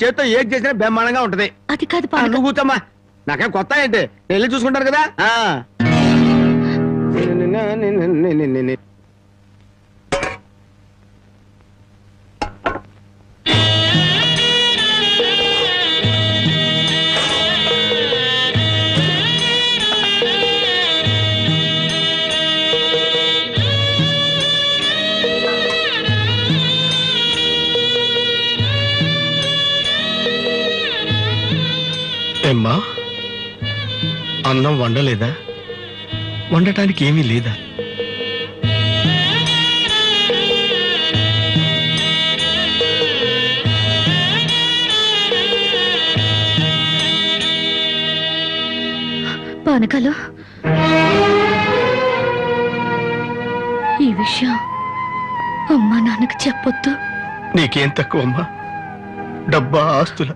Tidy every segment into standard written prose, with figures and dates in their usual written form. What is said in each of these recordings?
చేత్తో ఏం చేసినా బ్రహ్మాండంగా ఉంటది. అది కాదు నువ్వు కూర్చోమ్మా, నాకేం కొత్త ఏంటి, వెళ్ళి చూసుకుంటారు కదా. ఏమ్మా, అన్నం వండలేదా? వండటానికి ఏమీ లేదా? పానకాలు, ఈ విషయం అమ్మా నాన్నకు చెప్పొద్దు. నీకేం తక్కువమ్మా? డబ్బా, ఆస్తుల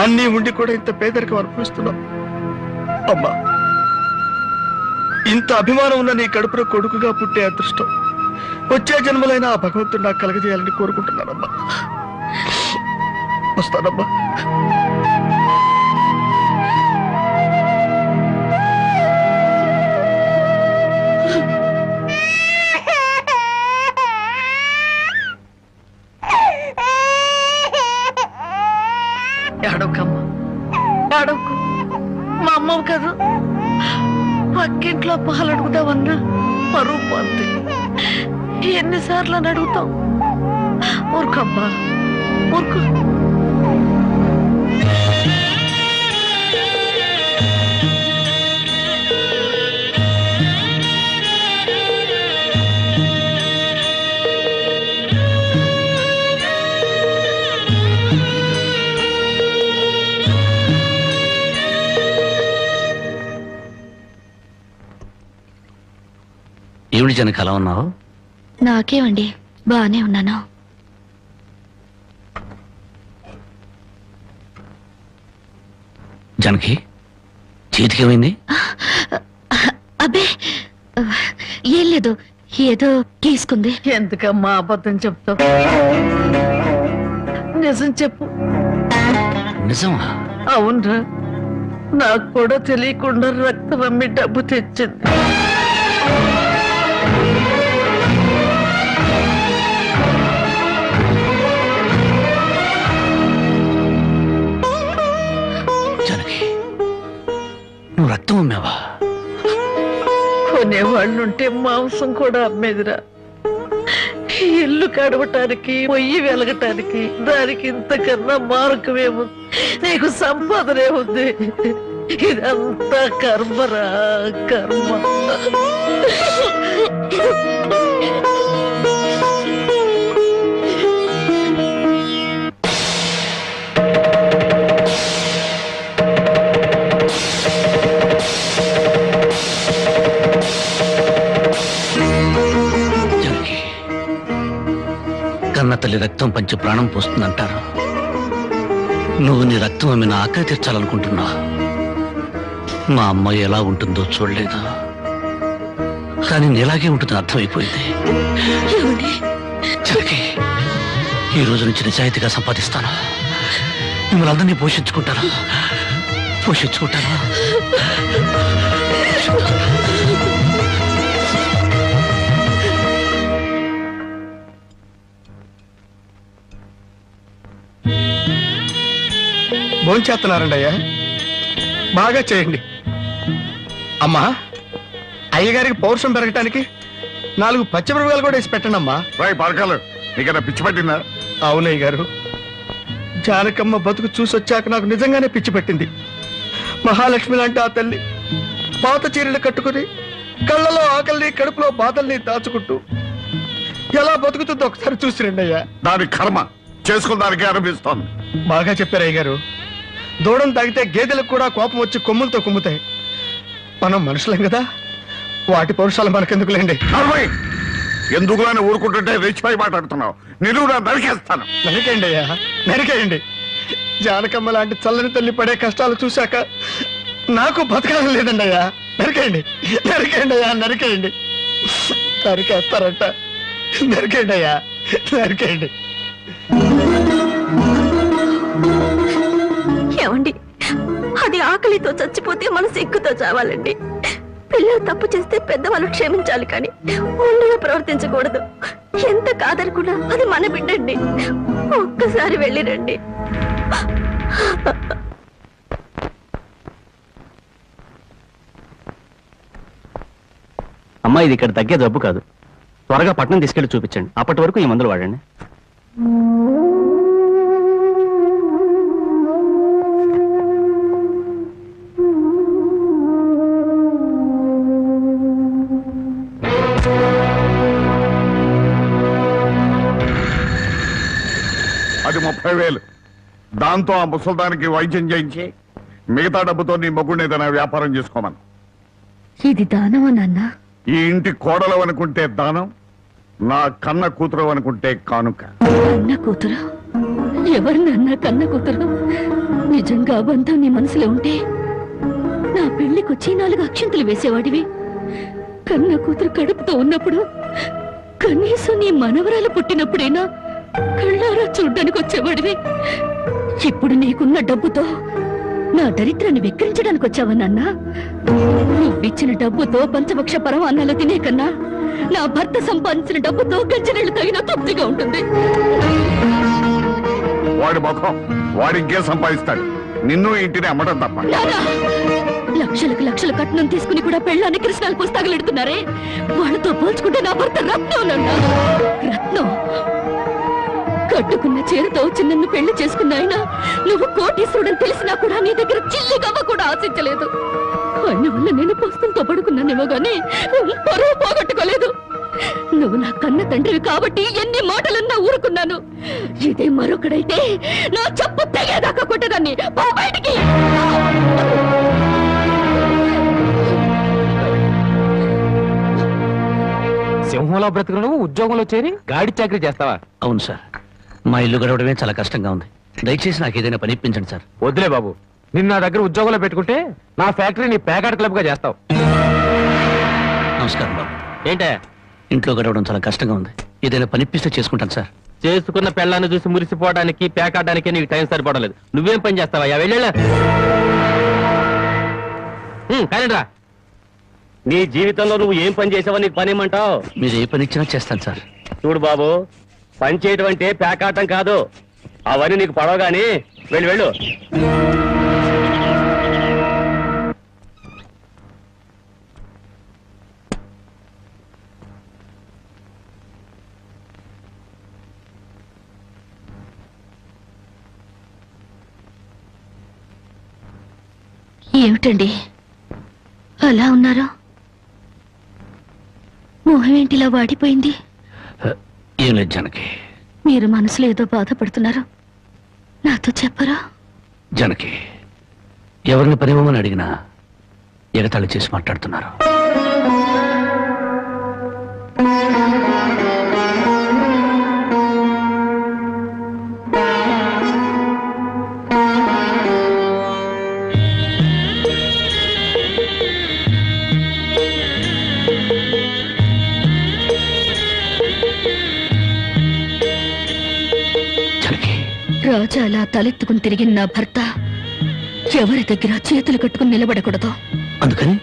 అన్నీ ఉండి కూడా ఇంత పేదరికం అనుభవిస్తున్నావు. అమ్మా, ఇంత అభిమానం ఉన్న నీ కడుపులో కొడుకుగా పుట్టే అదృష్టం వచ్చే జన్మలైనా ఆ భగవంతుడు నాకు కలగజేయాలని కోరుకుంటున్నానమ్మా. వస్తానమ్మా. ఏడవకమ్మా, ఏడవకు. మా అమ్మవు కదా, పక్కింట్లో పాలు అడుగుదామన్నా పరువు పోద్ది. ఎన్నిసార్లు అని అడుగుతావు? ఊరుకమ్మా, ఊరుకు. ఏమిటి జనకి అలా ఉన్నావు? నాకేమండి, బానే ఉన్నాను. జనకి చేతికేమైంది? అబ్బే, ఏం లేదు, ఏదో గీసుకుంది. ఎందుకమ్మా అబద్ధం చెప్తావు? నిజం చెప్పు. నిజమా? అవునరా, నాకు కూడా తెలియకుండా రక్తం అమ్మి డబ్బు తెచ్చింది. నువ్వు రక్తం అమ్మావా? కొనేవాళ్ళుంటే మాంసం కూడా అమ్మేదిరా. ఇల్లు కడవటానికి, పొయ్యి వెలగటానికి దానికి ఇంతకన్నా మార్గమేముంది? నీకు సంపాదనే ఉంది. ఇదంతా కర్మరా, కర్మ. కన్న తల్లి రక్తం పంచి ప్రాణం పోస్తుందంటారు. నువ్వు నీ రక్తం అమ్మి నా ఆకలి తీర్చాలనుకుంటున్నా. మా అమ్మాయి ఎలా ఉంటుందో చూడలేదు, కానీ నీలాగే ఉంటుందని అర్థమైపోయింది. జనకి, ఈ రోజు నుంచి నిజాయితీగా సంపాదిస్తాను. మిమ్మల్ని అందరినీ పోషించుకుంటాను. భోంచేస్తున్నారండి అయ్యా, బాగా చేయండి. అమ్మా, అయ్యగారికి పౌరుషం పెరగటానికి 4 పచ్చిమిరపకాయలు కూడా వేసి పెట్టండి అమ్మా. పరకాలు, నీకన్నా పిచ్చి పట్టిందా? అవునయ్య గారు, జానకమ్మ బతుకు చూసొచ్చాక నాకు నిజంగానే పిచ్చి పట్టింది. మహాలక్ష్మి లాంటి ఆ తల్లి పాత చీరలు కట్టుకుని కళ్ళలో ఆకలిని, కడుపులో బాధల్ని దాచుకుంటూ ఎలా బతుకుతుందో ఒకసారి చూసిరండి అయ్యా. దాని కర్మ చేసుకున్న దానికి అనిపిస్తోంది. బాగా చెప్పారు అయ్య గారు. దూడం తాగితే గేదెలకు కూడా కోపం వచ్చి కొమ్ములతో కుమ్ముతాయి. మనం మనుషులం కదా, వాటి పౌరుషాలు మనకెందుకులేండి. ఎందుకు అని ఊరుకుంటుంటే రెచ్చిపోయి మాట్లాడుతున్నావు. నిలువునా నరికేస్తాను. నరికేయండి అయ్యా, నరికేయండి. జానకమ్మ లాంటి చల్లని తల్లి పడే కష్టాలు చూశాక నాకు బతకాలం లేదండి అయ్యా. నరికేయండి, నరికేయండి అయ్యా, నరికేయండి. నరికేస్తారంట, నరికేయండి అయ్యా, నరికేయండి. ఆకలితో చచ్చిపోతే మన సిగ్గుతో చావాలండి. పిల్లలు తప్పు చేస్తే పెద్దవాళ్ళు క్షమించాలి, కానీ ఒండుగా ప్రవర్తించకూడదు. ఎంత కాదనుకున్నా అది మన బిడ్డండి. ఒక్కసారి వెళ్ళిరండి. అమ్మా, ఇది ఇక్కడ తగ్గే జబ్బు కాదు. త్వరగా పట్నం తీసుకెళ్లి చూపించండి. అప్పటి వరకు ఈ మందులు వాడండి. అది 30,000. దాంతో ఆ ముసల్దానికి వైద్యం చేయించి మిగతా డబ్బుతో నీ మొగుడిని ఏదైనా వ్యాపారం చేసుకోమను. ఇది దానమా నాన్న? ఈ ఇంటి కోడలు అనుకుంటే దానం, నా కన్న కూతురు అనుకుంటే కానుక. కన్న కూతురు? ఎవరు నాన్న కన్న కూతురు? నిజంగా బంధం నీ మనసులో ఉంటే నా పెళ్లికొచ్చి 4 అక్షంతలు వేసేవాడివి. కన్న కూతురు కడుపుతో ఉన్నప్పుడు, కనీసం నీ మనవరాలు పుట్టినప్పుడైనా కళ్ళారా చూడ్డానికి వచ్చేవాడివి. ఇప్పుడు నీకున్న డబ్బుతో నా దరిద్రాన్ని వెక్కిరించడానికి వచ్చావా నాన్న? నువ్విచ్చిన డబ్బుతో పంచభక్ష పరమాన్నాలు తినే కన్నా నా భర్త సంపాదించిన డబ్బుతో గంజనీళ్లు తగిన తృప్తిగా ఉంటుంది. వాడి ముఖం, వాడి ఇంకే సంపాదిస్తాడు. నిన్ను ఇంటిని అమ్మడం తప్ప. లక్షలకు లక్షల కట్నం తీసుకుని కూడా పెళ్ళాన్ని కృష్ణాలు పుస్తకాలెడుతున్నారే, వాళ్ళతో పోల్చుకుంటే నా భర్త రత్నం నాన్న. రత్నం కట్టుకున్న చీరతో వచ్చి నన్ను పెళ్లి చేసుకున్న ఆయన నువ్వు కోటీశ్వరుడని తెలిసినా కూడా నీ దగ్గర చిల్లి గవ్వ కూడా ఆశించలేదు. ఆయన వల్ల నేను పుస్తకంతో పడుకున్నానేమో గానీ పరువు పోగొట్టుకోలేదు. నువ్వు నా కన్న తండ్రివి కాబట్టి ఎన్ని మాటలన్నా ఊరుకున్నాను. ఇదే మరొకడైతే నా చెప్పు తెగేదాకా కొట్టేదాన్ని. పో బయటికి. సింహంలో బ్రతుకును ఉద్యోగంలో చేరి గాడి చాకరీ చేస్తావా? అవును సార్, మా ఇల్లు గడవడమే చాలా కష్టంగా ఉంది. దయచేసి నాకు ఏదైనా పని ఇప్పించండి సార్. వద్దులే బాబు, నిన్న నా దగ్గర ఉద్యోగంలో పెట్టుకుంటే నా ఫ్యాక్టరీని ప్యాకాట్ క్లబ్ గా చేస్తావు. నమస్కారం బాబు. ఏంటే ఇంట్లో గడవడం చాలా కష్టంగా ఉంది. ఏదైనా పని ఇప్పిస్తే చేసుకుంటాను సార్. చేసుకున్న పెళ్ళాన్ని చూసి మురిసిపోవడానికి ప్యాకాటానికి నీకు టైం సరిపోవడం. నువ్వేం పని చేస్తావా? వెళ్ళా కానీ రా. నీ జీవితంలో నువ్వు ఏం పని చేసావో నీకు పని ఏమంటావు? మీరు ఏ పని ఇచ్చినా చేస్తాను సార్. చూడు బాబు, పని చేయటం అంటే ప్యాకాటం కాదు. అవన్నీ నీకు పడవగాని వెళ్ళు వెళ్ళు. ఏమిటండి అలా ఉన్నారు? మొహం ఏంటిలా వాడిపోయింది? ఏం లేదు జానకి. మీరు మనసులో ఏదో బాధపడుతున్నారు, నాతో చెప్పరా? జానకి, ఎవరిని పనివ్వమని అడిగినా ఎగతాళి చేసి మాట్లాడుతున్నారు. రాజా అలా తలెత్తుకుని తిరిగిన నా భర్త ఎవరి దగ్గర చేతులు కట్టుకుని నిలబడకూడదు. అందుకని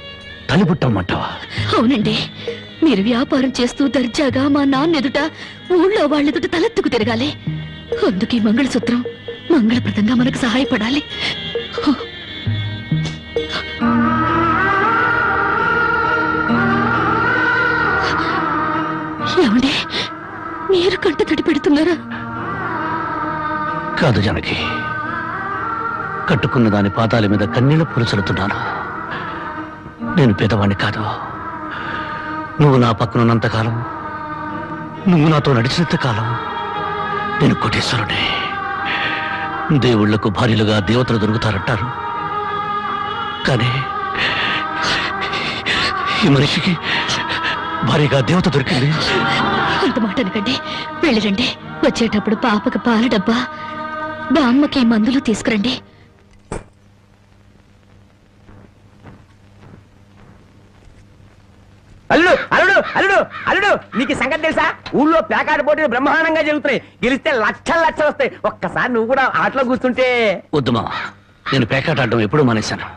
తలిపుట్టమంటావా? అవునండి, మీరు వ్యాపారం చేస్తూ దర్జాగా మా నాన్న ఎదుట, ఊళ్ళో వాళ్ళెదుట తలెత్తుకు తిరగాలి. అందుకే మంగళసూత్రం మంగళప్రదంగా మనకు సహాయపడాలి. ఏమండి, మీరు కంట తడి పెడుతున్నారా? కాదు జానకి, కట్టుకున్న దాని పాదాల మీద కన్నీళ్లు పులుచలుతున్నాను. నేను పేదవాణ్ణి కాదు. నువ్వు నా పక్కనున్నంతకాలం, నువ్వు నాతో నడిచినంత కాలం నేను కోటీశ్వరుడే. దేవుళ్లకు భార్యలుగా దేవతలు దొరుకుతారంటారు, కానీ ఈ మనిషికి భార్యగా దేవత దొరికింది. అంత మాట అనకండి, వెళ్ళిరండి. వచ్చేటప్పుడు పాపకు పాల డబ్బా, బామ్మకి మందులు తీసుకురండి. అల్లుడు అల్లుడు అల్లుడు అల్లుడు, నీకు సంగతి తెలుసా? ఊళ్ళో ప్యాకాట పోటీలు బ్రహ్మాండంగా జరుగుతున్నాయి. గెలిస్తే లక్షలు లక్షలు వస్తాయి. ఒక్కసారి నువ్వు కూడా ఆటలో కూర్చుంటే. వద్దు మావా, నేను పేకాట ఆడడం ఎప్పుడూ మానేశాను.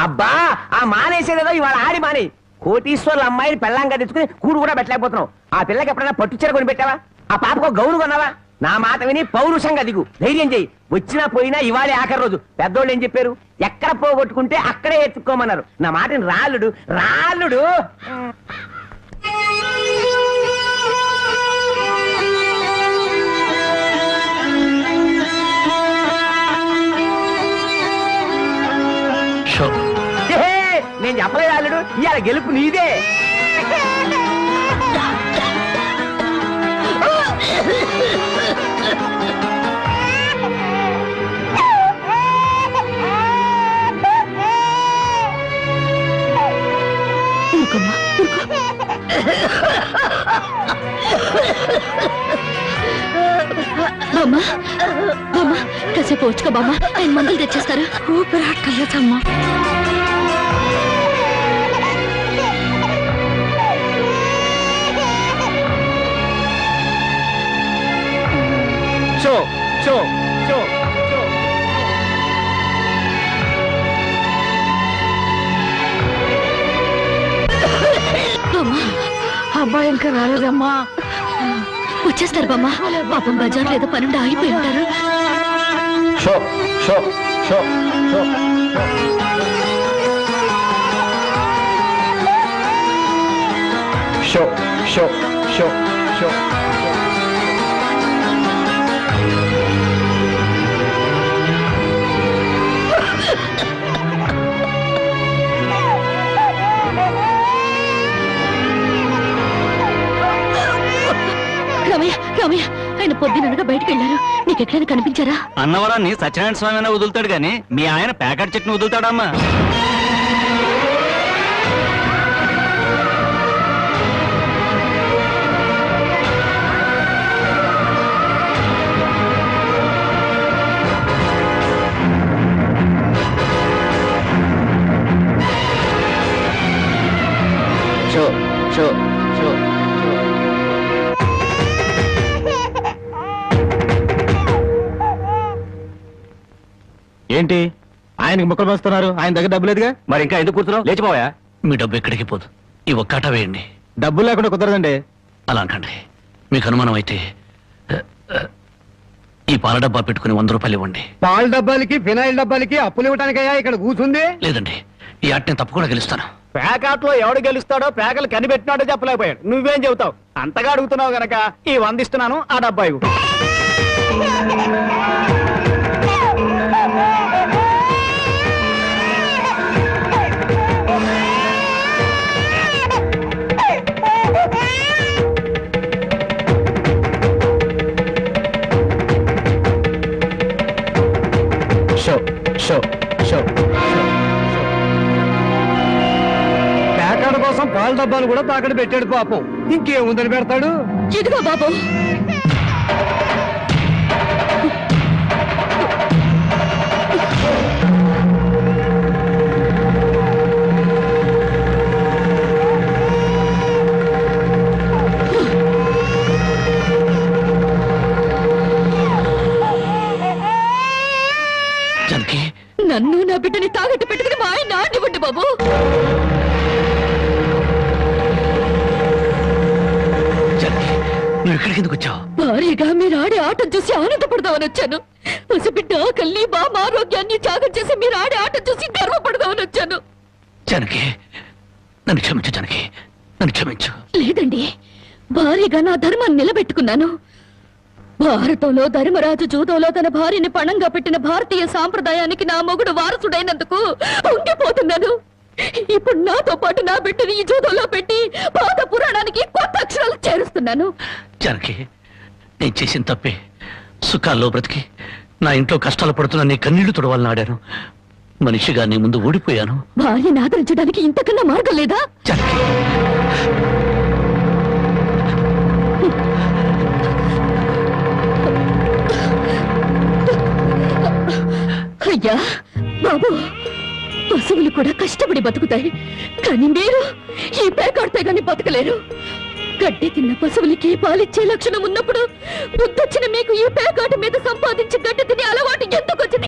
అబ్బా ఆ మానేసేదేదో ఇవాళ ఆడి మాని. కోటీశ్వర్ల అమ్మాయిని పెళ్ళంగా తెచ్చుకుని కూడు కూడా పెట్టలేకపోతున్నావు. ఆ పిల్లకి ఎప్పుడైనా పట్టుచీర కొని పెట్టావా? ఆ పాపకు గౌరు కొన్నావా? నా మాట విని పౌరుషంగా దిగు, ధైర్యం చెయ్యి. వచ్చినా పోయినా ఇవాళే ఆఖరి రోజు. పెద్దోళ్ళు ఏం చెప్పారు? ఎక్కడ పోగొట్టుకుంటే అక్కడే ఎత్తుక్కోమన్నారు. నా మాటని రాళ్ళుడు రాళ్ళుడు. నేను చెప్పలేదు రాళ్ళుడు, ఇవాళ గెలుపు నీదే. బామ్మ బామ్మ కాసేపు వచ్చుకో బామ్మ, ఆయన మందులు తెచ్చేస్తారు. ఊపిరాటలేదమ్మా. షో షో షో షో. అబ్బాయి ఇంకా రాలేదమ్మా. వచ్చేస్తారు బామ్మ. పాపం బజార్లో ఏదో పనుండి ఆగిపోయి ఉంటారు. షో షో షో షో. షో షో షో షో. రామయ్య రామయ్య, ఆయన పొద్దుననగా బయటకు వెళ్ళారు. నీకు ఎక్కడైనా కనిపించారా? అన్నవరాన్ని సత్యనారాయణ స్వామి అయినా వదులుతాడు గాని మీ ఆయన ప్యాకెట్ చెట్టును వదులుతాడమ్మా. షో షో షో. ఏంటి ఆయనకి ముక్కలు పంచుతున్నారు? ఆయన దగ్గర డబ్బు లేదుగా. మరి ఇంకా ఎందుకు కూర్చున్నావు? లేచిపోయా. మీ డబ్బు ఎక్కడికి పోదు. ఈ ఒక్కట వేయండి. డబ్బులు లేకుండా కుదరదండి. అలా అనకండి. మీకు అనుమానం అయితే ఈ పాల డబ్బా పెట్టుకుని 100 రూపాయలు ఇవ్వండి. పాల డబ్బాలకి ఫినాయిల్ డబ్బాలకి అప్పులు ఇవ్వటానికయ్యా ఇక్కడ కూర్చుంది? లేదండి, ఈ ఆట నేను తప్పకుండా గెలుస్తాను. పేకాట్లో ఎవడు గెలుస్తాడో పేకలు కనిపెట్టినాడో చెప్పలేకపోయాడు. నువ్వేం చెబుతావు? అంతగా అడుగుతున్నావు గనక ఈ 100 ఇస్తున్నాను, ఆ డబ్బా ఇవ్వు. షో షో షో. పేకాడ కోసం పాల డబ్బాలు కూడా తాకడ పెట్టాడు పాపం. ఇంకేముందని పెడతాడు? ఇదిగో బాబు. జానకి, నన్ను నా బిడ్డని తాగట్టు పెట్టుకుని మా ఆయన నాటివ్వండి బాబు. జానకి, నువ్వు ఇక్కడికి ఎందుకు వచ్చావు? భారీగా మీరు ఆడే ఆటం చూసి ఆనందపడదామని వచ్చాను. పసిబిడ్డ ఆకల్ని బామ ఆరోగ్యాన్ని త్యాగం చేసి మీరు ఆడే ఆటం చూసి గర్వపడదామని వచ్చాను. జానకి, నన్ను క్షమించు. జానకి, నన్ను క్షమించు. లేదండి, భారీగా నా ధర్మాన్ని నిలబెట్టుకున్నాను. భారతంలో ధర్మరాజు జూదంలో తన భార్యని పణంగా పెట్టిన భారతీయ సాంప్రదాయానికి నా మొగుడు వారసుడైనందుకు ఉండిపోతున్నాను. ఇప్పుడు నాతో పాటు నా బిడ్డని ఈ జూదంలో పెట్టి పాత పురాణానికి కొత్త అక్షరాలు చేరుస్తున్నాను. జానకి, నేను చేసిన తప్పే. సుఖాల్లో బ్రతికి నా ఇంట్లో కష్టాలు పడుతున్నా నీ కన్నీళ్లు తుడవాలని ఆడాను. మనిషిగా నీ ముందు ఓడిపోయాను. భార్యని ఆదరించడానికి ఇంతకన్నా మార్గం లేదా? జానకి, అయ్యా బాబు, పశువులు కూడా కష్టపడి బతుకుతాయి, కానీ మీరు ఈ పేకాడితే గాని బతకలేరు. గడ్డి తిన్న పశువులకి పాలిచ్చే లక్షణం ఉన్నప్పుడు బుద్ధొచ్చిన మీకు ఈ పేకాట మీద సంపాదించి గడ్డి తినే అలవాటు ఎందుకు వచ్చింది?